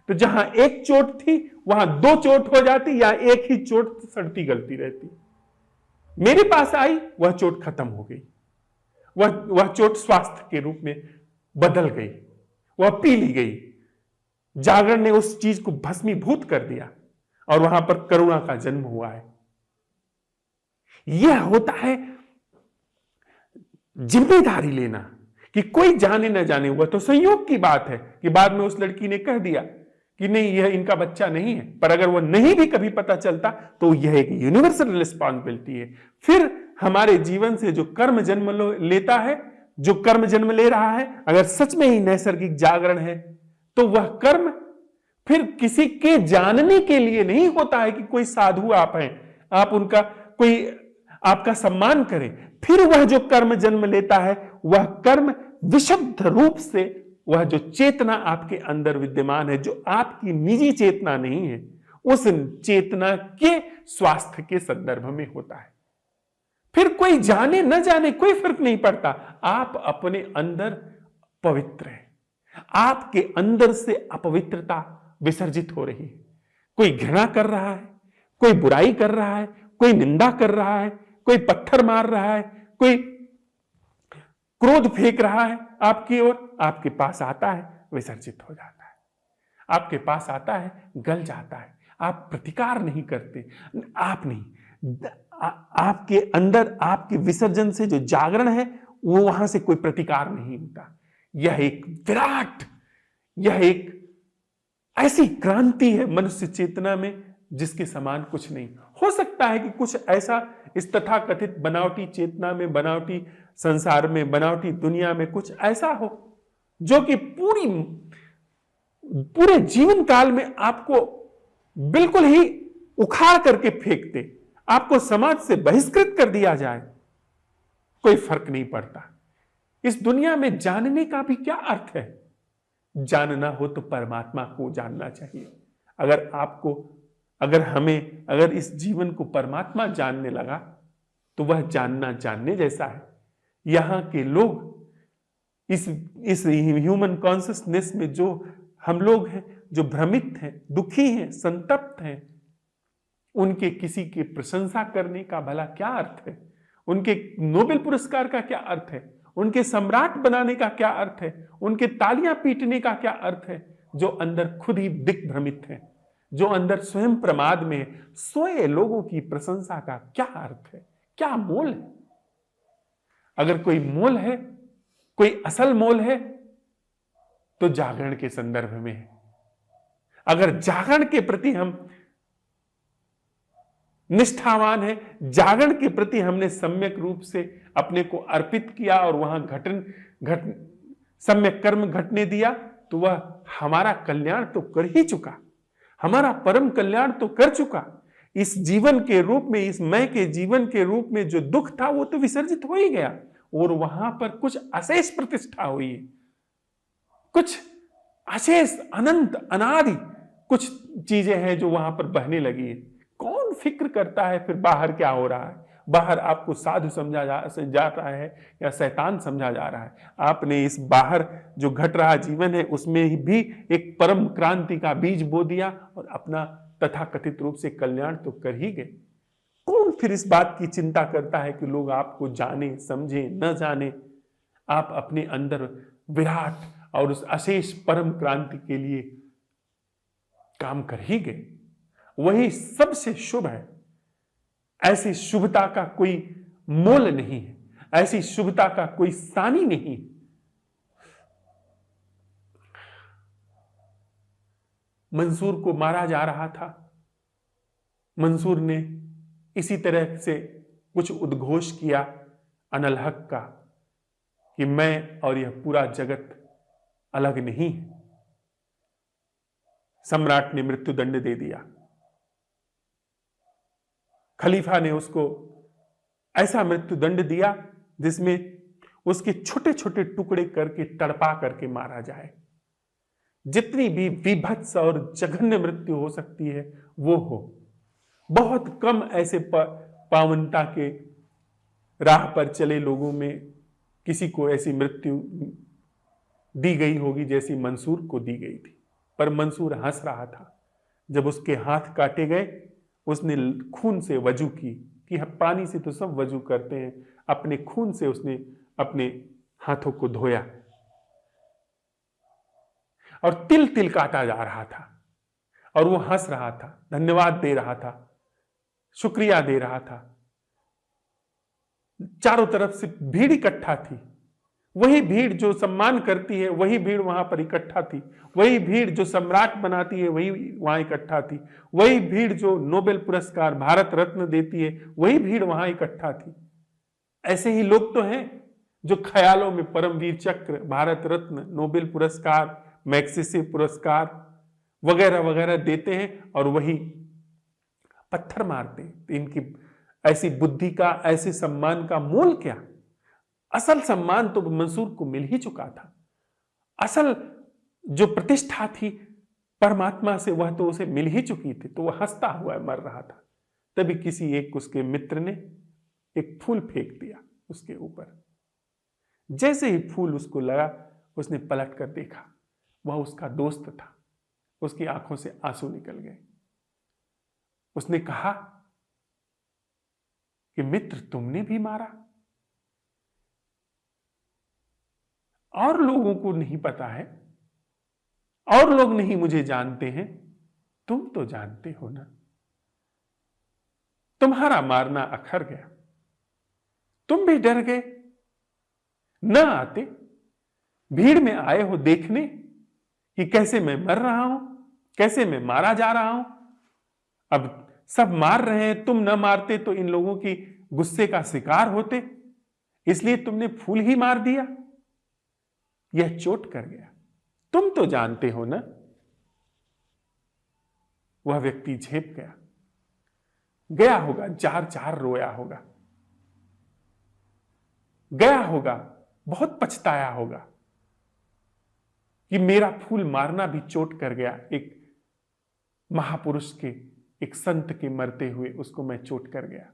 तो जहां एक चोट थी वहां दो चोट हो जाती, या एक ही चोट सड़ती गलती रहती। मेरे पास आई, वह चोट खत्म हो गई, वह चोट स्वास्थ्य के रूप में बदल गई, वह पी ली गई। जागरण ने उस चीज को भस्मीभूत कर दिया और वहां पर करुणा का जन्म हुआ है। यह होता है जिम्मेदारी लेना, कि कोई जाने न जाने। वह तो संयोग की बात है कि बाद में उस लड़की ने कह दिया कि नहीं, यह इनका बच्चा नहीं है, पर अगर वह नहीं भी कभी पता चलता तो यह एक यूनिवर्सल रिस्पॉन्सिबिलिटी है। फिर हमारे जीवन से जो कर्म जन्म लेता है, जो कर्म जन्म ले रहा है, अगर सच में ही नैसर्गिक जागरण है तो वह कर्म फिर किसी के जानने के लिए नहीं होता है कि कोई साधु आप हैं, आप उनका कोई आपका सम्मान करे। फिर वह जो कर्म जन्म लेता है, वह कर्म विशुद्ध रूप से वह जो चेतना आपके अंदर विद्यमान है, जो आपकी निजी चेतना नहीं है, उस चेतना के स्वास्थ्य के संदर्भ में होता है। फिर कोई जाने न जाने कोई फर्क नहीं पड़ता, आप अपने अंदर पवित्र हैं, आपके अंदर से अपवित्रता विसर्जित हो रही है। कोई घृणा कर रहा है, कोई बुराई कर रहा है, कोई निंदा कर रहा है, कोई पत्थर मार रहा है, कोई क्रोध फेंक रहा है आपकी ओर, आपके पास आता है, विसर्जित हो जाता है, आपके पास आता है, गल जाता है। आप प्रतिकार नहीं करते, आप नहीं, आपके अंदर आपके विसर्जन से जो जागरण है वो वहां से कोई प्रतिकार नहीं होता। यह एक विराट, यह एक ऐसी क्रांति है मनुष्य चेतना में जिसके समान कुछ नहीं। हो सकता है कि कुछ ऐसा इस तथाकथित बनावटी चेतना में, बनावटी संसार में, बनावटी दुनिया में कुछ ऐसा हो जो कि पूरे जीवन काल में आपको बिल्कुल ही उखाड़ करके फेंक दे, आपको समाज से बहिष्कृत कर दिया जाए, कोई फर्क नहीं पड़ता। इस दुनिया में जानने का भी क्या अर्थ है? जानना हो तो परमात्मा को जानना चाहिए। अगर इस जीवन को परमात्मा जानने लगा तो वह जानना जानने जैसा है। यहां के लोग इस ह्यूमन कॉन्शियसनेस में जो हम लोग हैं, जो भ्रमित हैं, दुखी हैं, संतप्त हैं, उनके किसी की प्रशंसा करने का भला क्या अर्थ है? उनके नोबेल पुरस्कार का क्या अर्थ है? उनके सम्राट बनाने का क्या अर्थ है? उनके तालियां पीटने का क्या अर्थ है? जो अंदर खुद ही दिग्भ्रमित है, जो अंदर स्वयं प्रमाद में है, सोए लोगों की प्रशंसा का क्या अर्थ है? क्या मोल है? अगर कोई मोल है, कोई असल मोल है तो जागरण के संदर्भ में है। अगर जागरण के प्रति हम निष्ठावान है, जागरण के प्रति हमने सम्यक रूप से अपने को अर्पित किया और वहां सम्यक कर्म घटने दिया, तो वह हमारा कल्याण तो कर ही चुका, हमारा परम कल्याण तो कर चुका। इस जीवन के रूप में, इस मैं के जीवन के रूप में जो दुख था वो तो विसर्जित हो ही गया, और वहां पर कुछ अशेष प्रतिष्ठा हुई है, कुछ अशेष अनंत अनादि कुछ चीजें हैं जो वहां पर बहने लगी है। कौन फिक्र करता है फिर बाहर क्या हो रहा है? बाहर आपको साधु समझा जा रहा है या शैतान समझा जा रहा है? आपने इस बाहर जो घट रहा जीवन है उसमें भी एक परम क्रांति का बीज बो दिया और अपना तथाकथित रूप से कल्याण तो कर ही गए। कौन फिर इस बात की चिंता करता है कि लोग आपको जाने समझे न जाने? आप अपने अंदर विराट और उस अशेष परम क्रांति के लिए काम कर ही गए। वही सबसे शुभ है। ऐसी शुभता का कोई मोल नहीं है, ऐसी शुभता का कोई सानी नहीं। मंसूर को मारा जा रहा था। मंसूर ने इसी तरह से कुछ उद्घोष किया अनल हक का कि मैं और यह पूरा जगत अलग नहीं है। सम्राट ने मृत्युदंड दे दिया। खलीफा ने उसको ऐसा मृत्युदंड दिया जिसमें उसके छोटे छोटे टुकड़े करके तड़पा करके मारा जाए। जितनी भी विभत्स और जघन्य मृत्यु हो सकती है वो हो। बहुत कम ऐसे पावनता के राह पर चले लोगों में किसी को ऐसी मृत्यु दी गई होगी जैसी मंसूर को दी गई थी। पर मंसूर हंस रहा था। जब उसके हाथ काटे गए उसने खून से वजू की कि पानी से तो सब वजू करते हैं, अपने खून से उसने अपने हाथों को धोया और तिल तिल काटा जा रहा था और वो हंस रहा था, धन्यवाद दे रहा था, शुक्रिया दे रहा था। चारों तरफ से भीड़ इकट्ठा थी। वही भीड़ जो सम्मान करती है वही भीड़ वहां पर इकट्ठा थी। वही भीड़ जो सम्राट बनाती है वही वहां इकट्ठा थी। वही भीड़ जो नोबेल पुरस्कार भारत रत्न देती है वही भीड़ वहां इकट्ठा थी। ऐसे ही लोग तो हैं जो ख्यालों में परमवीर चक्र, भारत रत्न, नोबेल पुरस्कार, मैग्सेसे पुरस्कार वगैरह वगैरह देते हैं और वही पत्थर मारते हैं। इनकी ऐसी बुद्धि का, ऐसे सम्मान का मोल क्या? असल सम्मान तो मंसूर को मिल ही चुका था। असल जो प्रतिष्ठा थी परमात्मा से वह तो उसे मिल ही चुकी थी। तो वह हंसता हुआ मर रहा था। तभी किसी एक उसके मित्र ने एक फूल फेंक दिया उसके ऊपर। जैसे ही फूल उसको लगा उसने पलट कर देखा, वह उसका दोस्त था। उसकी आंखों से आंसू निकल गए। उसने कहा कि मित्र तुमने भी मारा? और लोगों को नहीं पता है, और लोग नहीं मुझे जानते हैं, तुम तो जानते हो ना। तुम्हारा मारना अखर गया, तुम भी डर गए, न आते, भीड़ में आए हो देखने कि कैसे मैं मर रहा हूं, कैसे मैं मारा जा रहा हूं। अब सब मार रहे हैं, तुम न मारते तो इन लोगों की गुस्से का शिकार होते, इसलिए तुमने फूल ही मार दिया। यह चोट कर गया, तुम तो जानते हो ना। वह व्यक्ति झेप गया होगा, जार जार रोया होगा, गया होगा, बहुत पछताया होगा कि मेरा फूल मारना भी चोट कर गया। एक महापुरुष के, एक संत के मरते हुए उसको मैं चोट कर गया।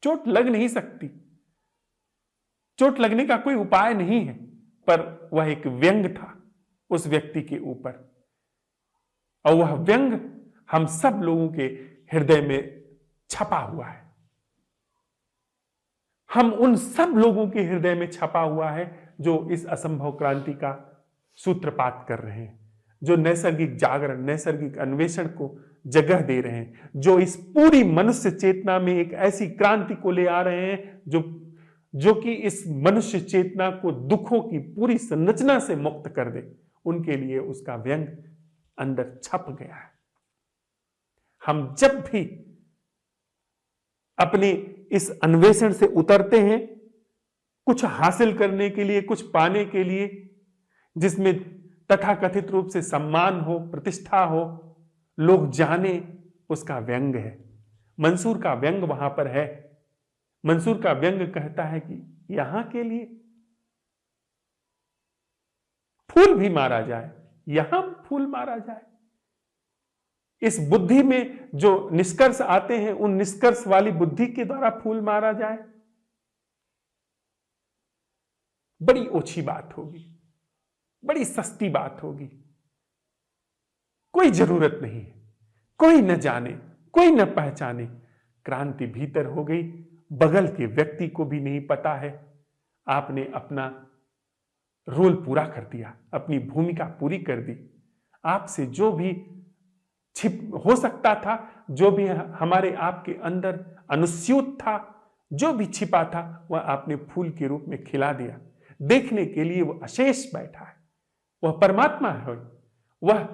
चोट लग नहीं सकती, चोट लगने का कोई उपाय नहीं है, पर वह एक व्यंग था उस व्यक्ति के ऊपर, और वह व्यंग हम सब लोगों के हृदय में छपा हुआ है। हम उन सब लोगों के हृदय में छपा हुआ है जो इस असंभव क्रांति का सूत्रपात कर रहे हैं, जो नैसर्गिक जागरण, नैसर्गिक अन्वेषण को जगह दे रहे हैं, जो इस पूरी मनुष्य चेतना में एक ऐसी क्रांति को ले आ रहे हैं जो कि इस मनुष्य चेतना को दुखों की पूरी संरचना से मुक्त कर दे। उनके लिए उसका व्यंग अंदर छप गया है। हम जब भी अपने इस अन्वेषण से उतरते हैं कुछ हासिल करने के लिए, कुछ पाने के लिए, जिसमें तथाकथित रूप से सम्मान हो, प्रतिष्ठा हो, लोग जाने, उसका व्यंग है, मंसूर का व्यंग वहां पर है। मंसूर का व्यंग कहता है कि यहां के लिए फूल भी मारा जाए, यहां फूल मारा जाए। इस बुद्धि में जो निष्कर्ष आते हैं, उन निष्कर्ष वाली बुद्धि के द्वारा फूल मारा जाए, बड़ी ओछी बात होगी, बड़ी सस्ती बात होगी। कोई जरूरत नहीं है, कोई न जाने, कोई न पहचाने। क्रांति भीतर हो गई, बगल के व्यक्ति को भी नहीं पता है। आपने अपना रोल पूरा कर दिया, अपनी भूमिका पूरी कर दी। आपसे जो भी छिप हो सकता था, जो भी हमारे आपके अंदर अनुस्यूत था, जो भी छिपा था, वह आपने फूल के रूप में खिला दिया। देखने के लिए वह अशेष बैठा है, वह परमात्मा है, वह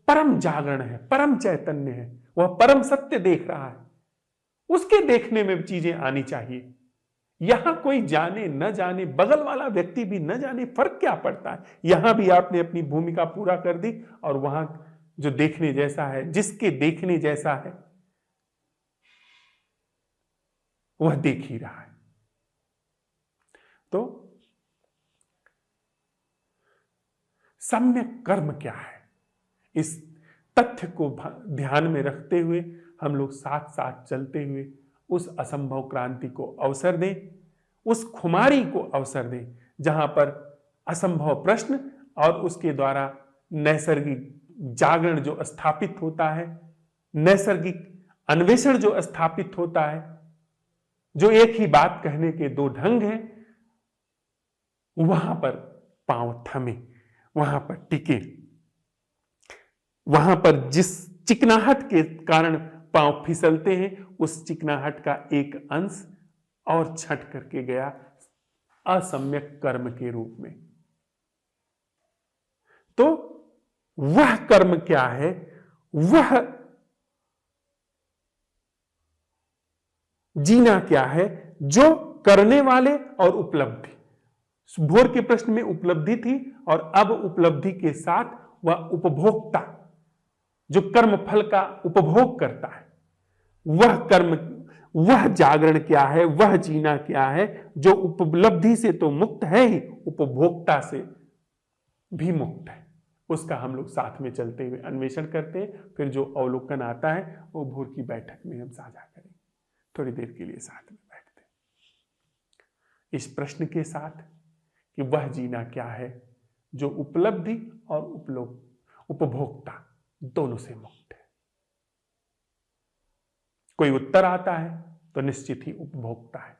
परम जागरण है, परम चैतन्य है, वह परम सत्य देख रहा है। उसके देखने में चीजें आनी चाहिए। यहां कोई जाने न जाने, बगल वाला व्यक्ति भी न जाने, फर्क क्या पड़ता है। यहां भी आपने अपनी भूमिका पूरा कर दी, और वहां जो देखने जैसा है, जिसके देखने जैसा है, वह देख ही रहा है। तो सम्यक कर्म क्या है, इस तथ्य को ध्यान में रखते हुए हम लोग साथ साथ चलते हुए उस असंभव क्रांति को अवसर दें, उस खुमारी को अवसर दें, जहां पर असंभव प्रश्न और उसके द्वारा नैसर्गिक जागरण जो स्थापित होता है, नैसर्गिक अन्वेषण जो स्थापित होता है, जो एक ही बात कहने के दो ढंग हैं, वहां पर पांव थमे, वहां पर टिके, वहां पर जिस चिकनाहट के कारण पांव फिसलते हैं, उस चिकनाहट का एक अंश और छट करके गया असम्यक कर्म के रूप में। तो वह कर्म क्या है, वह जीना क्या है, जो करने वाले और उपलब्धि। भोर के प्रश्न में उपलब्धि थी, और अब उपलब्धि के साथ वह उपभोक्ता, जो कर्म फल का उपभोग करता है, वह कर्म, वह जागरण क्या है, वह जीना क्या है, जो उपलब्धि से तो मुक्त है ही, उपभोक्ता से भी मुक्त है। उसका हम लोग साथ में चलते हुए अन्वेषण करते हैं। फिर जो अवलोकन आता है, वो भोर की बैठक में हम साझा करेंगे। थोड़ी देर के लिए साथ में बैठते हैं इस प्रश्न के साथ कि वह जीना क्या है जो उपलब्धि और उपभोक्ता दोनों से मुक्त है। कोई उत्तर आता है तो निश्चित ही उपभोक्ता है,